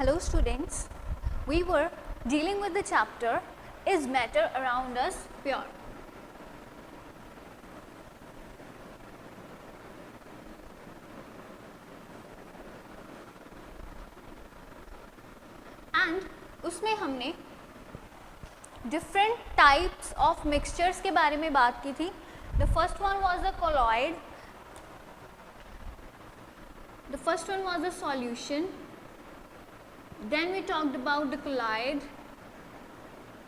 Hello students, we were dealing with the chapter Is Matter Around Us Pure? And उसमें हमने different types of mixtures के बारे में बात की थी. The first one was a colloid, the first one was a solution, then we talked about the colloid,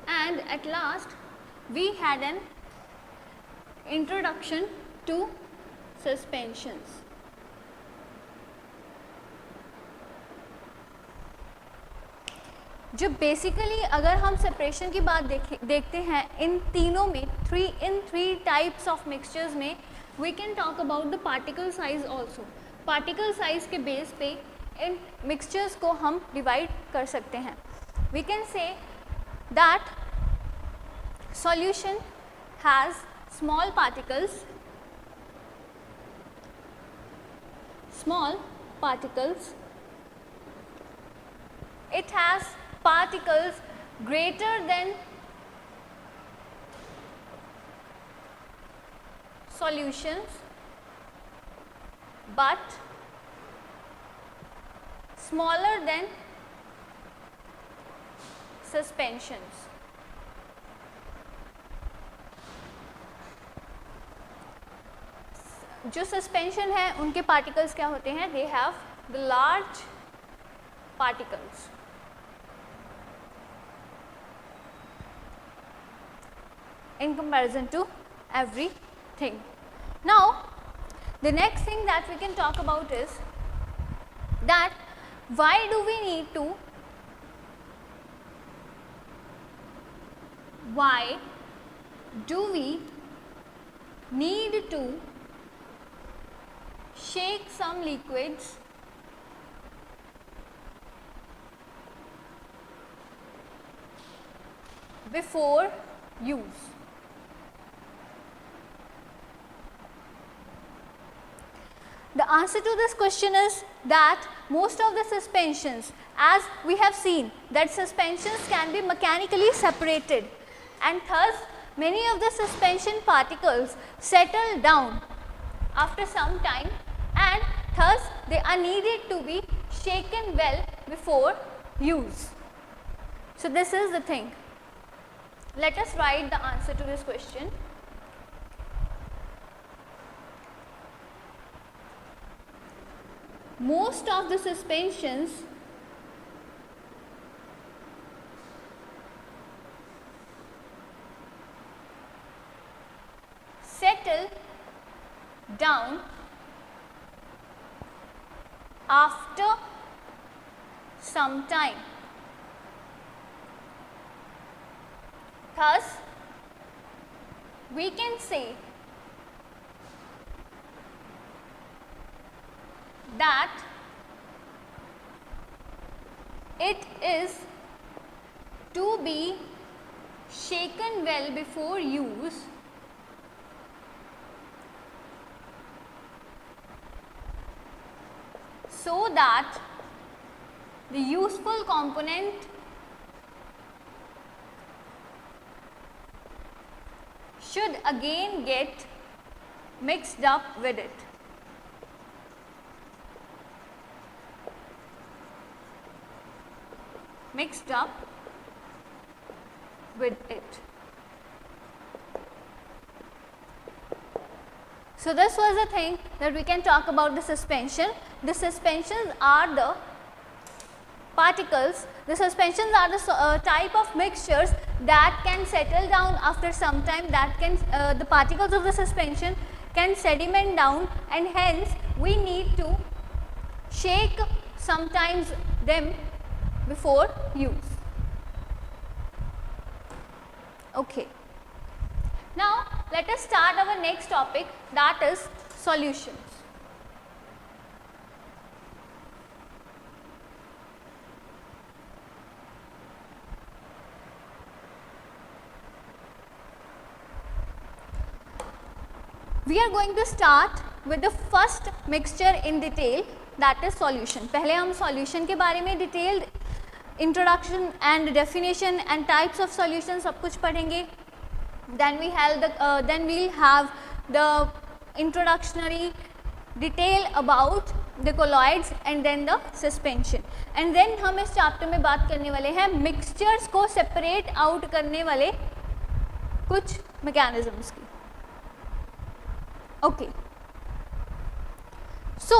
and at last we had an introduction to suspensions. जो basically अगर हम separation की बात देखते हैं इन तीनों में थ्री टाइप्स ऑफ मिक्सचर्स में we can talk about the particle size also. Particle size के बेस पे इन मिक्सचर्स को हम डिवाइड कर सकते हैं. We can say that solution has small particles, it has particles greater than solutions but smaller than suspensions. जो suspension है उनके पार्टिकल्स क्या होते हैं? They have the large particles. In comparison to everything. Now the next thing that we can talk about is that why do we need to shake some liquids before use? The answer to this question is that most of the suspensions, as we have seen that suspensions can be mechanically separated, and thus many of the suspension particles settle down after some time, and thus they are needed to be shaken well before use. So this is the thing. Let us write the answer to this question. Most of the suspensions settle down after some time. Thus, we can say that it is to be shaken well before use so that the useful component should again get mixed up with it. So this was the thing that we can talk about the suspension. The suspensions are the particles. The suspensions are the type of mixtures that can settle down after some time, that can the particles of the suspension can sediment down, and hence we need to shake sometimes them before use. Okay. Now let us start our next topic, that is solutions. We are going to start with the first mixture in detail, that is solution. पहले हम solution के बारे में detail introduction and definition and types of solution सब कुछ पढ़ेंगे. then we'll have the introductory detail about the colloids and then the suspension. and then हम इस चैप्टर में बात करने वाले हैं मिक्सचर्स को सेपरेट आउट करने वाले कुछ मैकेनिज्म्स की. Okay, so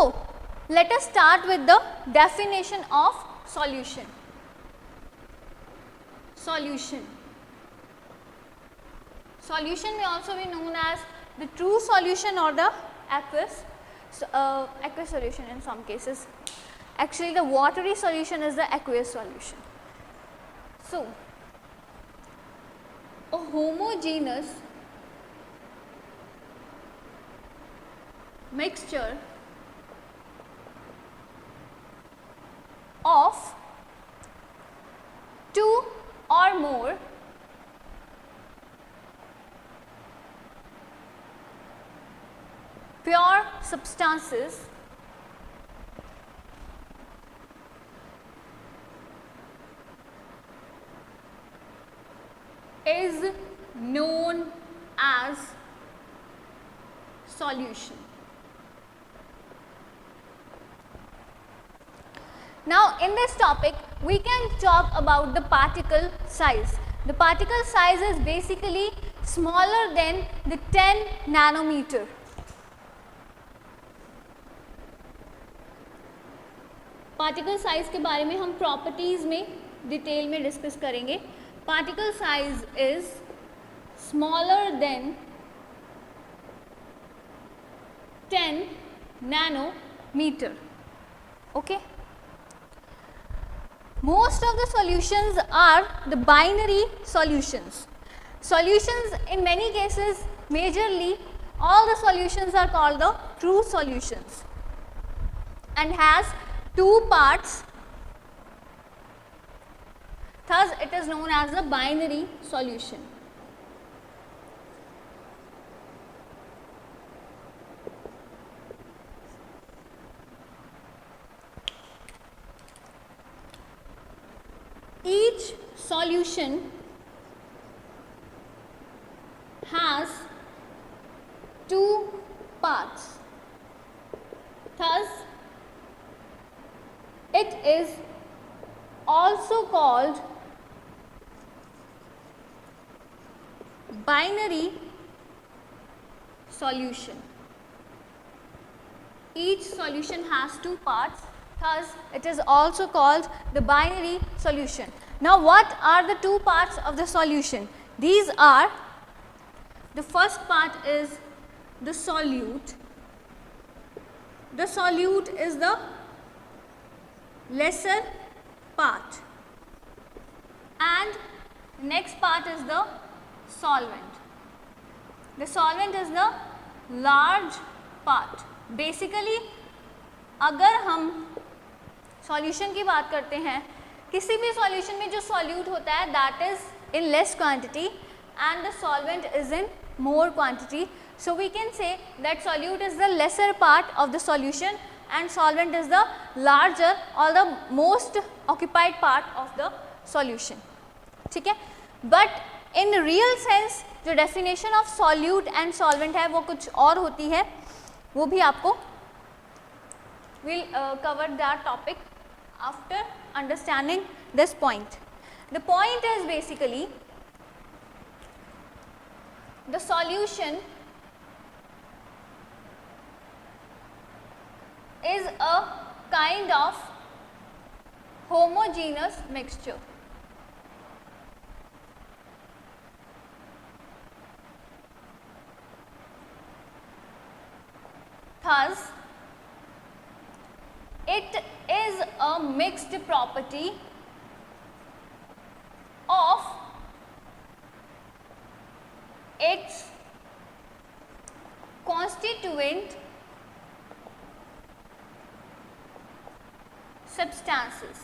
let us start with the definition of solution. Solution may also be known as the true solution or the aqueous solution in some cases. Actually, the watery solution is the aqueous solution. So, a homogeneous mixture of two or more pure substances is known as solution. Now in this topic we can talk about the particle size. The particle size is basically smaller than the 10 nanometer. Particle size के बारे में हम properties में detail में discuss करेंगे. Particle size is smaller than 10 nanometer. Okay, most of the solutions are the binary solutions. In many cases, majorly all the solutions are called the true solutions and has two parts. Thus it is known as the binary solution. Each solution has two parts. Thus it is also called binary solution. Each solution has two parts, thus it is also called the binary solution. Now what are the two parts of the solution? These are, the first part is the solute. The solute is the lesser part and next part is the solvent. The solvent is the large part. Basically अगर हम solution की बात करते हैं, किसी भी solution में जो सॉल्यूट होता है that is in less quantity and the solvent is in more quantity. So we can say that solute is the lesser part of the solution and solvent is the larger or the most occupied part of the solution. ठीक है, but in real sense जो definition of solute and solvent है वो कुछ और होती है, वो भी आपको we'll cover that topic after understanding this point. The point is basically the solution is a kind of homogeneous mixture. Thus, it is a mixed property of its constituent substances.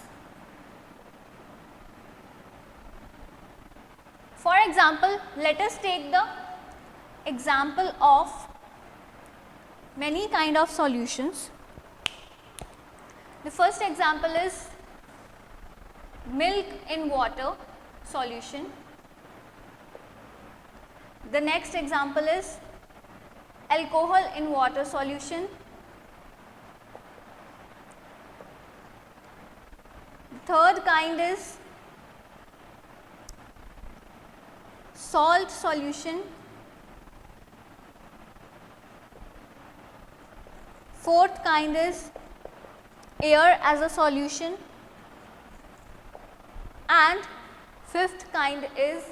For example, let us take the example of many kind of solutions. The first example is milk in water solution. The next example is alcohol in water solution. Third kind is salt solution. Fourth kind is air as a solution. And fifth kind is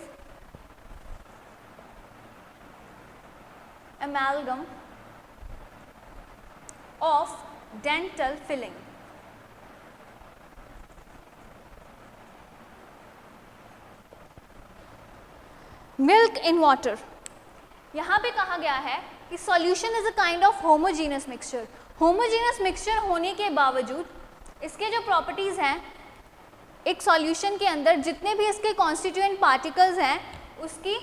amalgam of dental filling. Milk in water, यहाँ पे कहा गया है कि solution is a kind of homogeneous mixture. Homogeneous mixture होने के बावजूद इसके जो प्रॉपर्टीज़ हैं, एक सॉल्यूशन के अंदर जितने भी इसके कॉन्स्टिट्यूएंट पार्टिकल्स हैं उसकी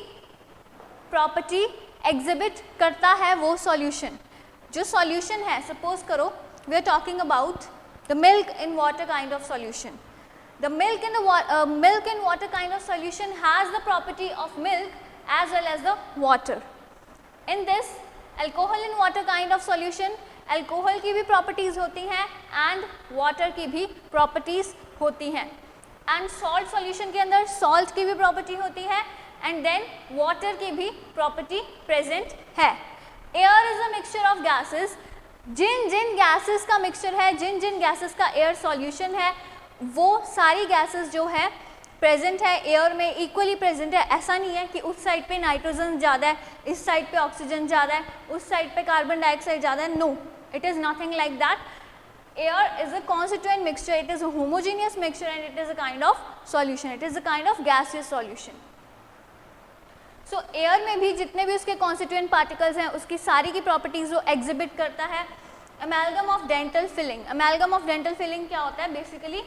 प्रॉपर्टी एग्जिबिट करता है वो सॉल्यूशन. जो सॉल्यूशन है, सपोज करो we are talking about the milk in water kind of solution. The milk in water kind of solution has the property of milk as well as the water. In this alcohol in water kind of solution, alcohol की भी properties होती हैं and water की भी properties होती हैं. And salt solution के अंदर salt की भी property होती है and then water की भी property present है. Air is a mixture of gases. Jin Jin gases का mixture है, जिन जिन gases का air solution है, वो सारी गैसेस जो है प्रेजेंट है एयर में, इक्वली प्रेजेंट है. ऐसा नहीं है कि उस साइड पे नाइट्रोजन ज़्यादा है, इस साइड पे ऑक्सीजन ज़्यादा है, उस साइड पे कार्बन डाइऑक्साइड ज़्यादा है. No, it is nothing like that. Air is a constituent mixture, it is a homogeneous mixture and it is a kind of solution, it is a kind of gaseous solution. So air में भी जितने भी उसके constituent particles हैं उसकी सारी की properties वो एग्जिबिट करता है. Amalgam of dental filling. Amalgam of dental filling क्या होता है? Basically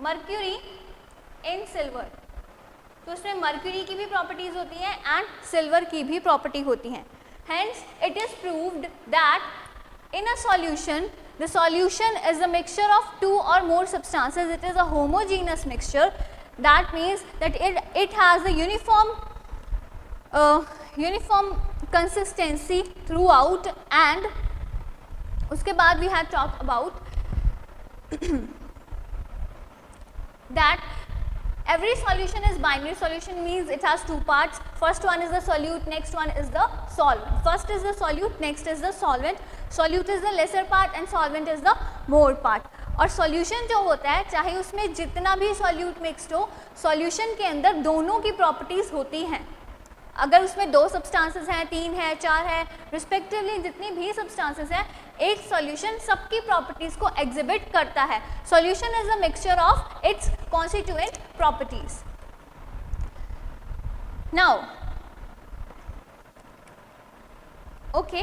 mercury in silver. तो उसमें मर्क्यूरी की भी प्रॉपर्टीज होती हैं एंड सिल्वर की भी प्रॉपर्टी होती हैं. Hence it is proved that in a solution the solution is a mixture of two or more substances. It is a homogeneous mixture. That means that it has a uniform consistency throughout. And उसके बाद we have talk about that every solution is binary solution, means it has two parts. First one is the solute, next one is the solvent. First is the solute, next is the solvent. Solute is the lesser part and solvent is the more part. और solution जो होता है, चाहे उसमें जितना भी solute mixed हो, solution के अंदर दोनों की properties होती हैं. अगर उसमें दो सब्सटेंसेस हैं, तीन है, चार है, रिस्पेक्टिवली जितनी भी सब्सटेंसेस हैं, एक सॉल्यूशन सबकी प्रॉपर्टीज को एग्जिबिट करता है. Solution is a mixture of its constituent properties. Now okay,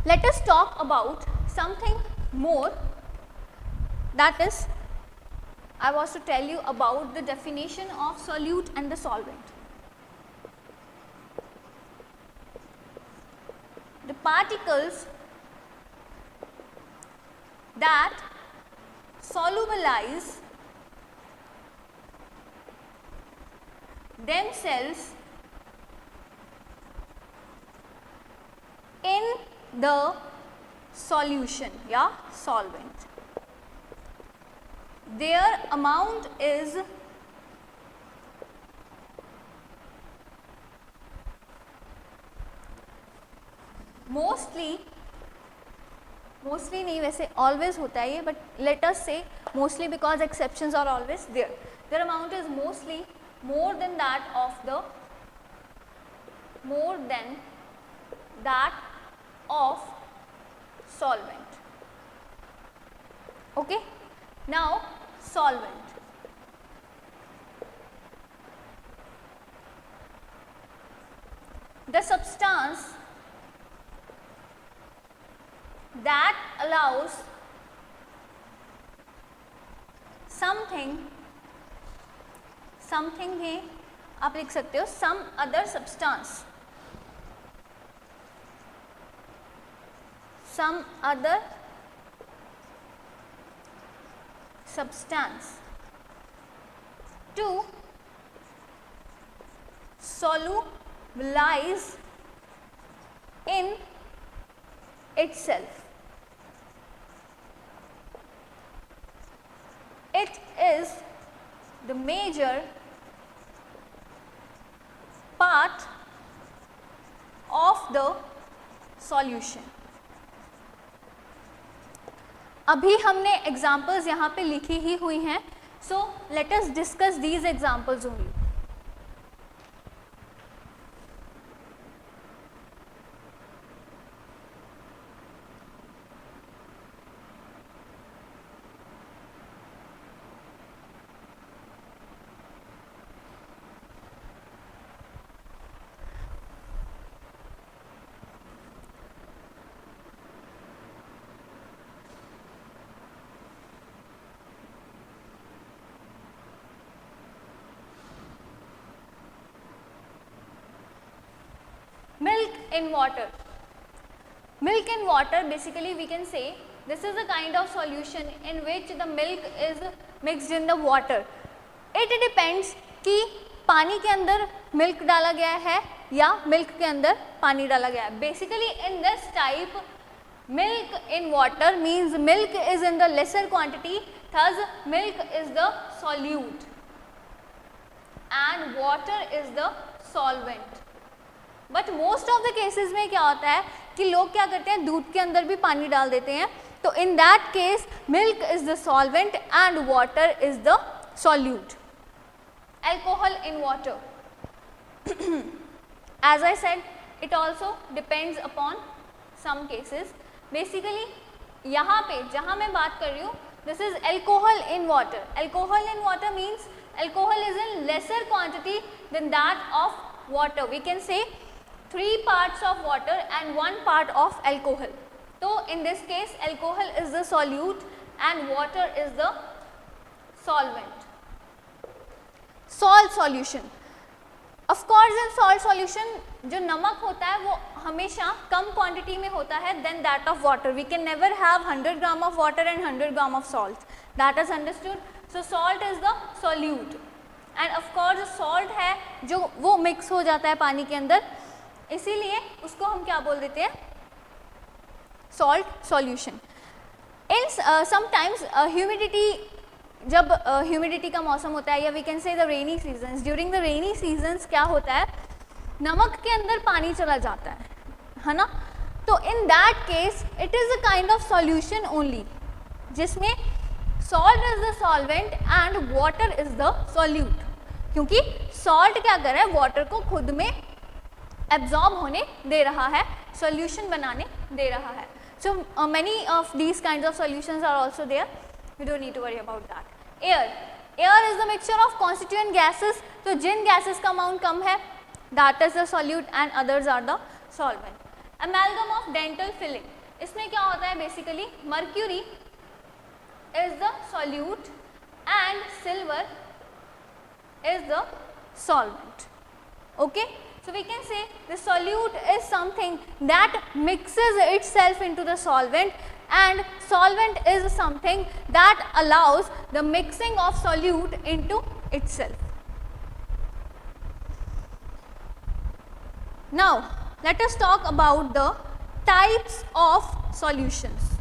let us talk about something more. That is I was to tell you about the definition of solute and the solvent. The particles that solubilize themselves in the solution, yeah, solvent. Their amount is mostly नहीं, वैसे always होता है ये, but let us say mostly because exceptions are always there. Their amount is mostly more than that of solvent. Okay. Now solvent. The substance that allows something है, आप लिख सकते हो some other substance, substance to solubilize in itself. It is the major part of the solution. अभी हमने examples यहाँ पे लिखी ही हुई हैं, so let us discuss these examples only. Milk in water. Milk in water, basically we can say this is a kind of solution in which the milk is mixed in the water. It depends कि पानी के अंदर milk डाला गया है या milk के अंदर पानी डाला गया है. Basically in this type, milk in water means milk is in the lesser quantity, thus milk is the solute and water is the solvent. But most of the cases में क्या होता है कि लोग क्या करते हैं, दूध के अंदर भी पानी डाल देते हैं. तो in that case milk is the solvent and water is the solute. Alcohol in water, as I said it also depends upon some cases. Basically यहाँ पे जहाँ मैं बात कर रही हूँ, this is alcohol in water. Alcohol in water means alcohol is in lesser quantity than that of water. We can say 3 parts of water and 1 part of alcohol. So in this case alcohol is the solute and water is the solvent. Salt solution. Of course in salt solution जो नमक होता है वो हमेशा कम quantity में होता है than that of water. We can never have 100 gram of water and 100 gram of salt. That is understood. So salt is the solute and of course salt है जो वो mix हो जाता है पानी के अंदर, इसीलिए उसको हम क्या बोल देते हैं, salt solution. In sometimes humidity, जब ह्यूमिडिटी का मौसम होता है या we can say the rainy seasons, during the rainy seasons क्या होता है, नमक के अंदर पानी चला जाता है ना. तो in that case it is a kind of solution only, जिसमें salt is the solvent and water is the solute. क्योंकि सॉल्ट क्या कर रहा है, वाटर को खुद में एब्जॉर्ब होने दे रहा है, सॉल्यूशन बनाने दे रहा है. So many of these kinds of solutions are also there, we don't need to worry about that. Air, air is the mixture of constituent gases. तो जिन गैसेस का अमाउंट कम है that is the solute and others are the solvent. Amalgam of dental filling, इसमें क्या होता है, basically mercury is the solute and silver is the solvent. Okay, so we can say the solute is something that mixes itself into the solvent and solvent is something that allows the mixing of solute into itself. Now let us talk about the types of solutions.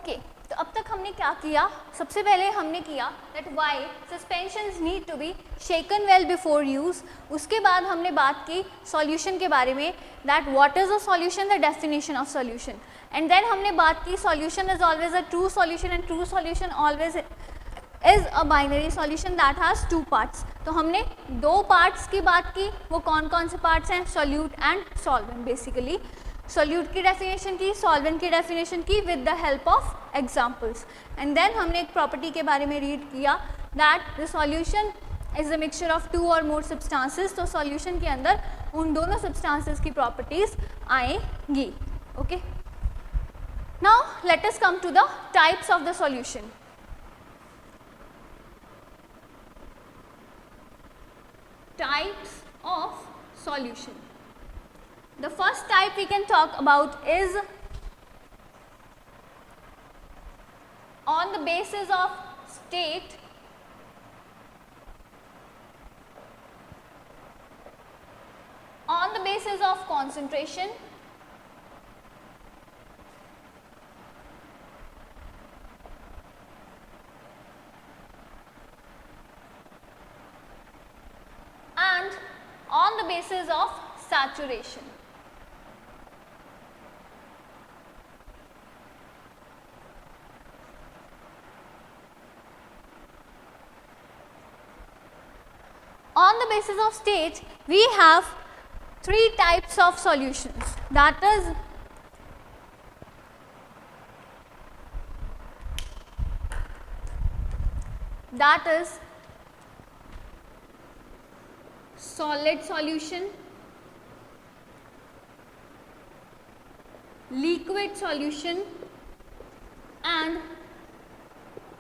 Okay, तो अब तक हमने क्या किया? सबसे पहले हमने किया that why suspensions need to be shaken well before use. उसके बाद हमने बात की सॉल्यूशन के बारे में, that what is a solution, the definition of solution. And then हमने बात की solution is always a true solution and true solution always is a binary solution that has two parts. तो हमने दो पार्ट्स की बात की, वो कौन कौन से पार्ट्स हैं? Solute and solvent. Basically solute की डेफिनेशन की, सॉल्वेंट की डेफिनेशन की with the help of examples. And then हमने एक प्रॉपर्टी के बारे में रीड किया that the solution is the mixture of two or more substances. तो सॉल्यूशन के अंदर उन दोनों सब्सटेंसेस की प्रॉपर्टीज आएंगी। Okay, now let us come to the types of the solution. Types of solution. The first type we can talk about is on the basis of state, on the basis of concentration, and on the basis of saturation. On the basis of state, we have three types of solutions, that is solid solution, liquid solution and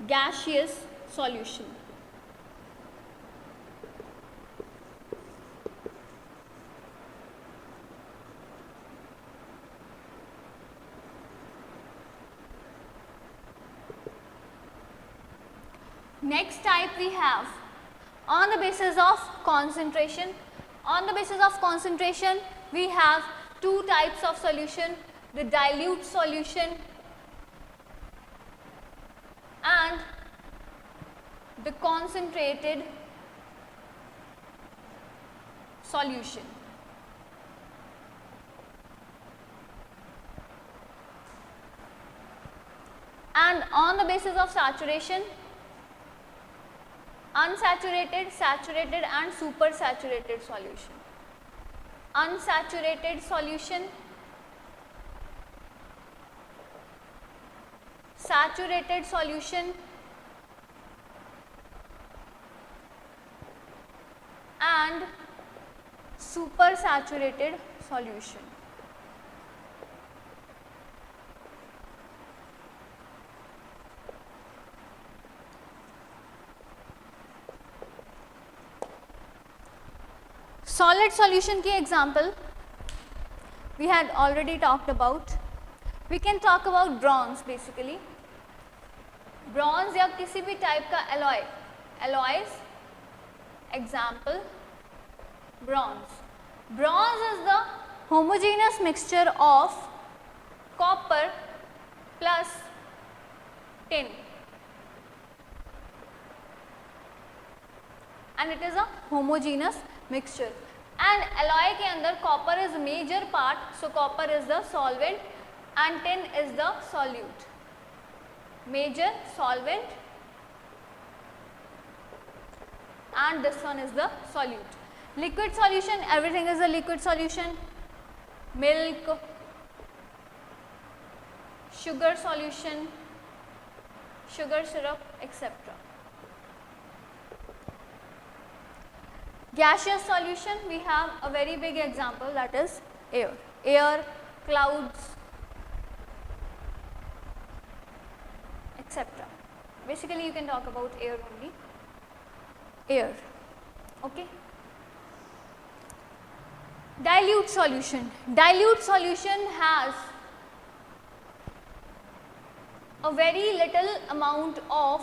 gaseous solution. Next type we have on the basis of concentration. On the basis of concentration, we have two types of solution, the dilute solution and the concentrated solution. And on the basis of saturation, unsaturated, saturated and supersaturated solution. Unsaturated solution, saturated solution and supersaturated solution. Solid solution की example we had already talked about. We can talk about bronze basically. Bronze या किसी भी type का alloy, alloys, example bronze. Bronze is the homogeneous mixture of copper plus tin, and it is a homogeneous mixture. And alloy के अंदर copper is major part, so copper is the solvent and tin is the solute. Major solvent and this one is the solute. Liquid solution, everything is a liquid solution. Milk, sugar solution, sugar syrup, etc. Gaseous solution, we have a very big example, that is air. Air, clouds, etc. Basically you can talk about air only. Air. Okay. Dilute solution. Dilute solution has a very little amount of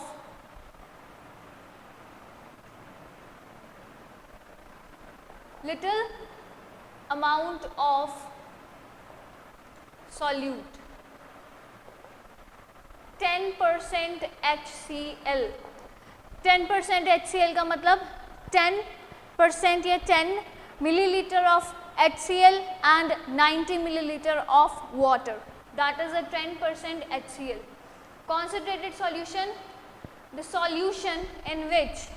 solute 10% HCl. 10% HCl का मतलब 10% या 10 milliliter of HCl and 90 milliliter of water. That is a 10% HCl. Concentrated solution, the solution in which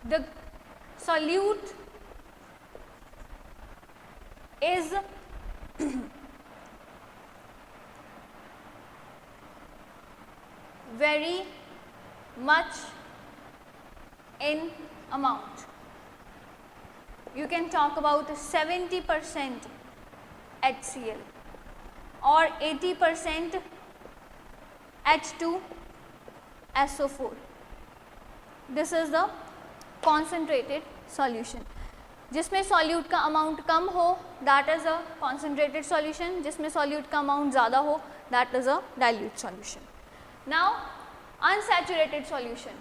the solute is very much in amount. You can talk about 70% HCl or 80% H2SO4. This is the concentrated solution. जिसमें solute का amount कम हो, that is a concentrated solution. जिसमें solute का amount ज़्यादा हो, that is a dilute solution. Now unsaturated solution,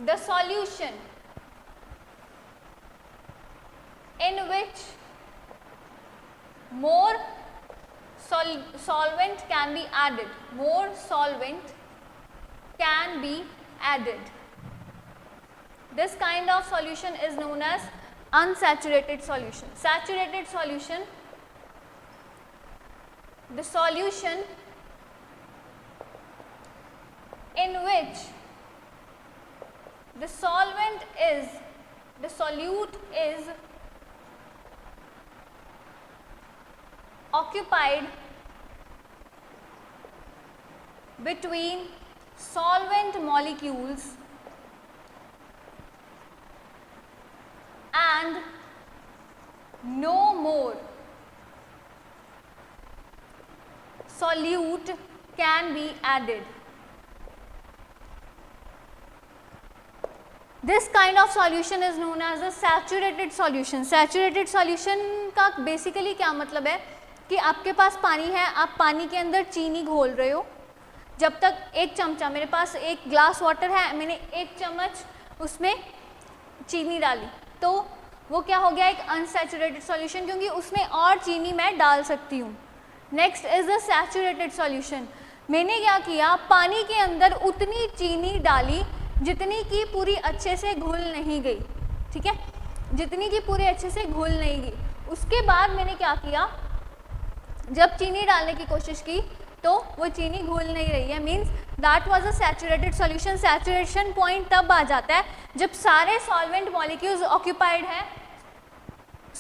the solution in which more solvent can be added, more solvent can be added. This kind of solution is known as unsaturated solution. Saturated solution, the solution in which the solvent is, the solute is occupied between solvent molecules and no more solute can be added. This kind of solution is known as a saturated solution. Saturated solution का basically क्या मतलब है कि आपके पास पानी है, आप पानी के अंदर चीनी घोल रहे हो, जब तक एक चमचा, मेरे पास एक ग्लास वाटर है, मैंने एक चम्मच उसमें चीनी डाली, तो वो क्या हो गया, एक अनसैचुरेटेड सॉल्यूशन, क्योंकि उसमें और चीनी मैं डाल सकती हूँ. Next is the saturated solution. मैंने क्या किया, पानी के अंदर उतनी चीनी डाली जितनी की पूरी अच्छे से घुल नहीं गई. ठीक है, जितनी की पूरी अच्छे से घुल नहीं गई. उसके बाद मैंने क्या किया, जब चीनी डालने की कोशिश की तो वो चीनी घुल नहीं रही है, means that was a saturated solution. Saturation point तब आ जाता है जब सारे सॉल्वेंट मॉलिक्यूल्स ऑक्यूपाइड है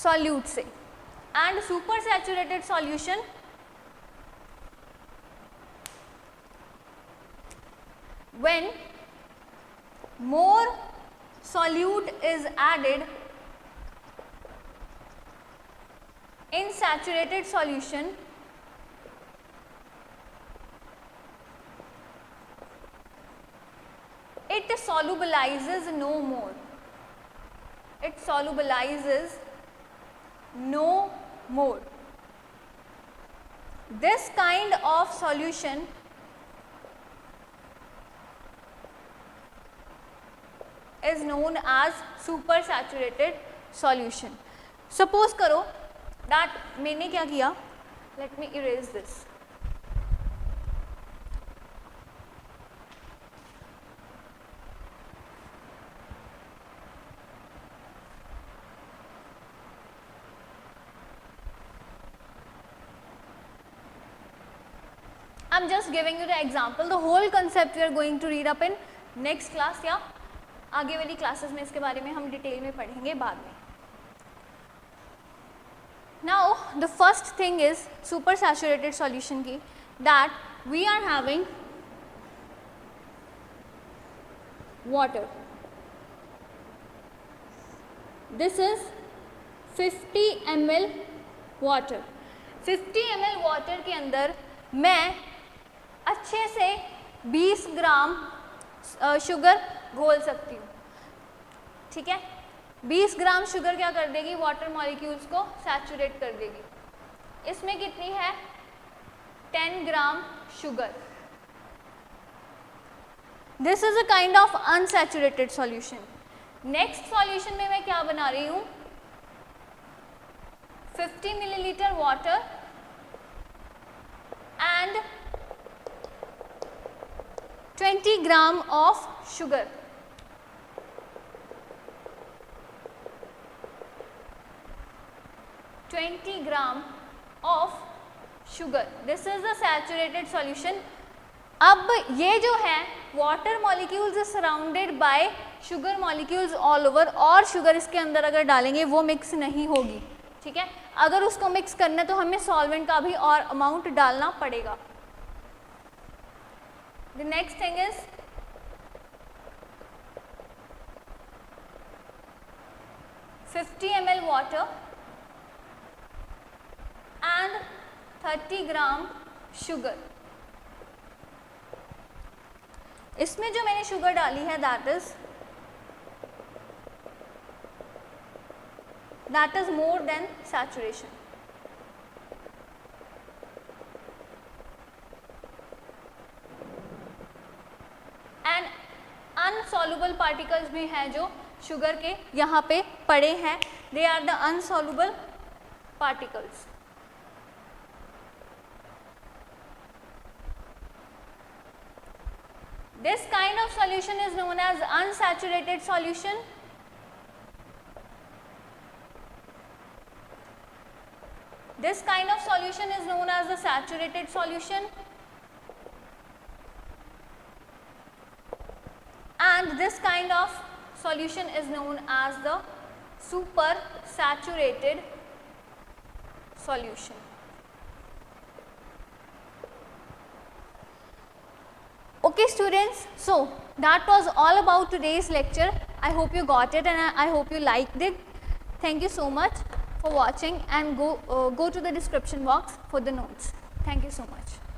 सॉल्यूट से. And super saturated solution when more solute is added in saturated solution, it solubilizes no more. It solubilizes no more. This kind of solution is known as supersaturated solution. Suppose करो that मैंने क्या किया, let me erase this. I'm just giving you the example. The whole concept we are going to read up in next class या आगे वाली classes में इसके बारे में हम डिटेल में पढ़ेंगे बाद में. Now the first thing is supersaturated solution की, that we are having water. This is 50 ml water. 50 ml water के अंदर मैं अच्छे से 20 ग्राम शुगर घोल सकती हूँ. ठीक है, 20 ग्राम शुगर क्या कर देगी, वाटर मॉलिक्यूल्स को सैचुरेट कर देगी. इसमें कितनी है, 10 gram sugar. This is a kind of unsaturated solution. Next solution में मैं क्या बना रही हूँ, 50 milliliter water and 20 gram of sugar. of sugar. This is the saturated solution. अब ये जो है water molecules is surrounded by sugar molecules all over, और sugar इसके अंदर अगर डालेंगे वो mix नहीं होगी, ठीक है. अगर उसको mix करना है तो हमें solvent का भी और amount डालना पड़ेगा. The next thing is ml water and 30 gram sugar. इसमें जो मैंने शुगर डाली है that is more than saturation. And unsoluble particles भी हैं जो शुगर के यहाँ पे पड़े हैं. They are the unsoluble particles. This kind of solution is known as unsaturated solution. This kind of solution is known as the saturated solution. And this kind of solution is known as the supersaturated solution. Okay students, so that was all about today's lecture. I hope you got it and I hope you liked it. Thank you so much for watching, and go to the description box for the notes. Thank you so much.